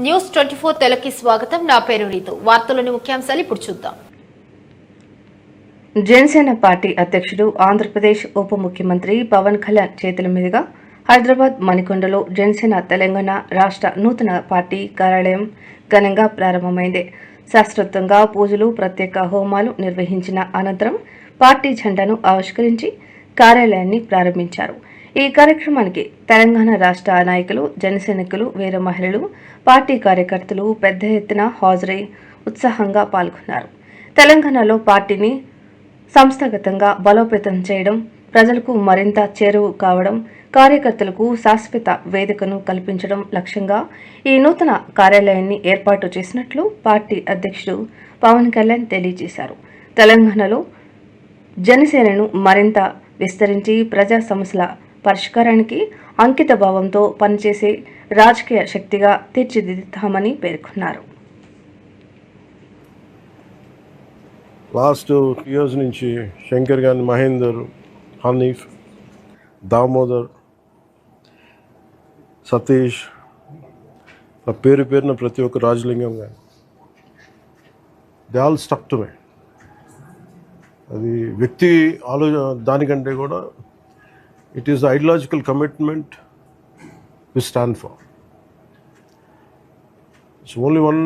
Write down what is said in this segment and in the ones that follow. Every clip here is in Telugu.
న్యూస్ 24 తెలుగుకి స్వాగతం. నా పేరు రీతు. వార్తలోని ముఖ్యాంశాలు ఇప్పుడు చూద్దాం. జనసేన పార్టీ అధ్యక్షుడు ఆంధ్రప్రదేశ్ ఉప ముఖ్యమంత్రి పవన్ కళ్యాణ్ చేతుల మీదుగా హైదరాబాద్ మణికొండలో జనసేన తెలంగాణ రాష్ట్ర నూతన పార్టీ కార్యాలయం ఘనంగా ప్రారంభమైంది. శాస్త్రోక్తంగా పూజలు, ప్రత్యేక హోమాలు నిర్వహించిన అనంతరం పార్టీ జెండాను ఆవిష్కరించి కార్యాలయాన్ని ప్రారంభించారు. ఈ కార్యక్రమానికి తెలంగాణ రాష్ట్ర నాయకులు, జనసైనికులు, వీర మహిళలు, పార్టీ కార్యకర్తలు పెద్ద ఎత్తున హాజరై ఉత్సాహంగా పాల్గొన్నారు. తెలంగాణలో పార్టీని సంస్థాగతంగా బలోపేతం చేయడం, ప్రజలకు మరింత చేరువ కావడం, కార్యకర్తలకు శాశ్వత వేదికను కల్పించడం లక్ష్యంగా ఈ నూతన కార్యాలయాన్ని ఏర్పాటు చేసినట్లు పార్టీ అధ్యక్షుడు పవన్ కళ్యాణ్ తెలియజేశారు. తెలంగాణలో జనసేనను మరింత విస్తరించి ప్రజా సమస్యల పరిష్కారానికి అంకిత భావంతో పనిచేసే రాజకీయ శక్తిగా తీర్చిదిద్దుతామని పేర్కొన్నారు. లాస్ట్ ఇయర్స్ నుంచి శంకర్ గాని, మహేందర్, హనీఫ్, దామోదర్, సతీష్, పేరు పేరున ప్రతి ఒక్క రాజలింగం కానీ they all stuck to me. అది వ్యక్తి దానికంటే కూడా it is the ideological commitment we stand for. It's only one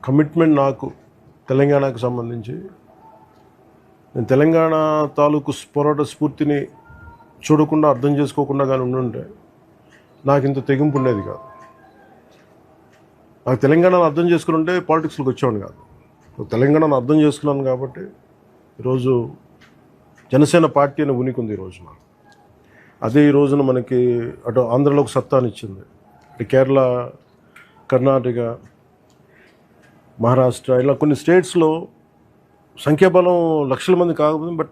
commitment నాకు తెలంగాణకు సంబంధించి. నేను తెలంగాణ తాలూకు పోరాట స్ఫూర్తిని చూడకుండా, అర్థం చేసుకోకుండా కానీ ఉండుంటే నాకు ఇంత తెగింపు ఉండేది కాదు. నాకు తెలంగాణను అర్థం చేసుకుని ఉంటే పాలిటిక్స్లోకి వచ్చేవాడిని కాదు. తెలంగాణను అర్థం చేసుకున్నాను కాబట్టి ఈరోజు జనసేన పార్టీ అని ఉనికి ఉంది. ఈరోజు నాకు అదే ఈ రోజున మనకి అటు ఆంధ్రలోకి సత్తానిచ్చింది. ఇటు కేరళ, కర్ణాటక, మహారాష్ట్ర ఇలా కొన్ని స్టేట్స్లో సంఖ్యాబలం లక్షల మంది కాకపోతే, బట్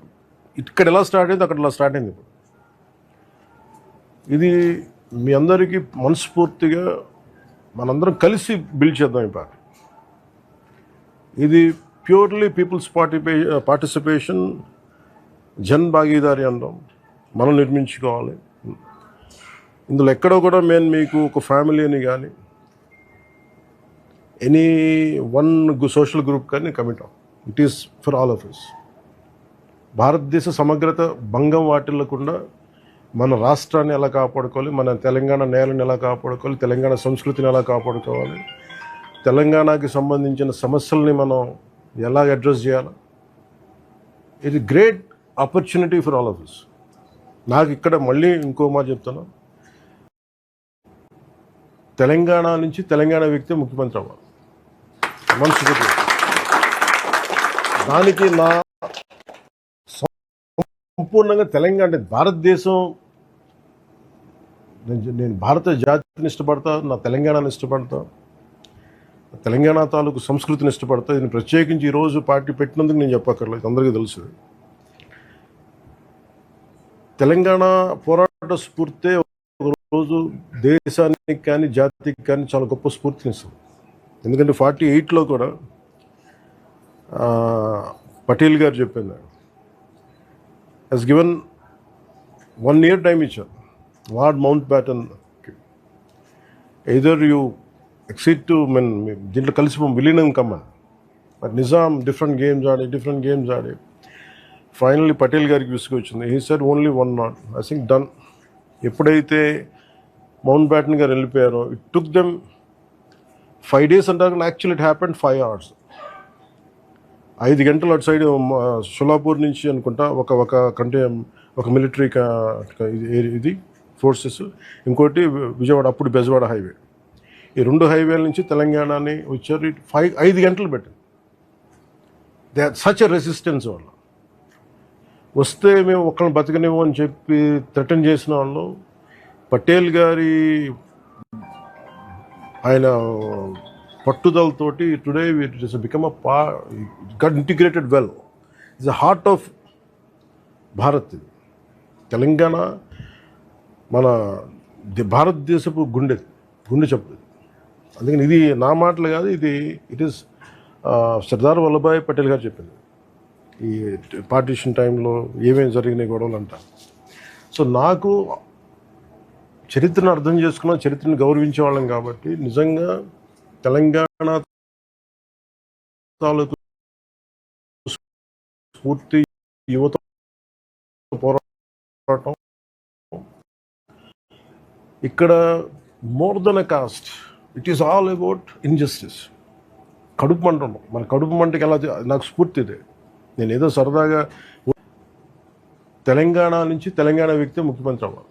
ఇక్కడ ఎలా స్టార్ట్ అయింది అక్కడ ఇలా స్టార్ట్ అయింది. ఇప్పుడు ఇది మీ అందరికీ మనస్ఫూర్తిగా మనందరం కలిసి బిల్డ్ చేద్దాం ఈ పార్టీ. ఇది ప్యూర్లీ పీపుల్స్ పార్టిసిపేషన్, జన్ భాగీదారి అంటాం. మనం నిర్మించుకోవాలి. ఇందులో ఎక్కడో కూడా మేము మీకు ఒక ఫ్యామిలీ అని కానీ ఎనీ వన్ సోషల్ గ్రూప్ కానీ కమిట్ అవ్వం. It is for all of us. భారతదేశ సమగ్రత భంగం వాటిల్లకుండా మన రాష్ట్రాన్ని ఎలా కాపాడుకోవాలి, మన తెలంగాణ నేలని ఎలా కాపాడుకోవాలి, తెలంగాణ సంస్కృతిని ఎలా కాపాడుకోవాలి, తెలంగాణకి సంబంధించిన సమస్యల్ని మనం ఎలా అడ్రస్ చేయాలి. ఇది great opportunity for all of us. నాకు ఇక్కడ మళ్ళీ ఇంకో మాట చెప్తాను, తెలంగాణ నుంచి తెలంగాణ వ్యక్తి ముఖ్యమంత్రి అవ్వాలి. మనస్ఫూర్తి దానికి నా సంపూర్ణంగా తెలంగాణ అంటే భారతదేశం, నేను భారత జాతిని ఇష్టపడతా, నా తెలంగాణని ఇష్టపడతా, తెలంగాణ తాలూకు సంస్కృతిని ఇష్టపడతా. దీన్ని ప్రత్యేకించి ఈరోజు పార్టీ పెట్టినందుకు నేను చెప్పక్కర్లేదు, అందరికీ తెలుసు. తెలంగాణ పోరాట స్ఫూర్తి ఒకరోజు దేశానికి కానీ జాతికి కానీ చాలా గొప్ప స్ఫూర్తినిస్తుంది. ఎందుకంటే 48లో కూడా పటేల్ గారు చెప్పింది, హెస్ గివెన్ 1 year టైం ఇచ్చారు. Lord Mountbatten either you accede to దీంట్లో కలిసి విలీనం కమ్మని. బట్ నిజాం డిఫరెంట్ గేమ్స్ ఆడి ఫైనల్లీ పటేల్ గారికి విసుగొచ్చింది. He said only 1 knot. I think done. ఎప్పుడైతే మౌంట్ బ్యాటన్ గారు వెళ్ళిపోయారో ఇట్ టుక్ దెమ్ 5 days అంటారు. Actually it happened 5 hours. 5 గంటలు అటు సైడ్ షోలాపూర్ నుంచి అనుకుంటా ఒక మిలిటరీ ఇది ఫోర్సెస్, ఇంకోటి విజయవాడ, అప్పుడు బెజవాడ హైవే, ఈ 2 హైవేల నుంచి తెలంగాణని వచ్చారు. 5 గంటలు పెట్టింది. They are such a resistance. వాళ్ళు వస్తే మేము ఒక్కరిని బతకనివ్వం అని చెప్పి థ్రెటన్ చేసిన వాళ్ళు పటేల్ గారి ఆయన పట్టుదలతోటి today it is become got integrated well. It's the heart of Bharat. ఇది తెలంగాణ మన భారతదేశపు గుండె చెప్పు. అందుకని ఇది నా మాటలు కాదు, ఇట్ ఈస్ సర్దార్ వల్లభాయ్ పటేల్ గారు చెప్పింది. ఈ పార్టీషన్ టైంలో ఏమేమి జరిగినాయి గొడవలు అంట. సో నాకు చరిత్రను అర్థం చేసుకున్నాం, చరిత్రను గౌరవించే వాళ్ళం కాబట్టి నిజంగా తెలంగాణ తాలూకు స్ఫూర్తి యువత పోరాటం ఇక్కడ more than a cost, it is all about injustice. కడుపు మంట ఉండవు, మన కడుపు మంటకి ఎలా నాకు స్ఫూర్తి ఇదే. నేను ఏదో సరదాగా తెలంగాణ నుంచి తెలంగాణ వ్యక్తి ముఖ్యమంత్రి అవ్వాలి.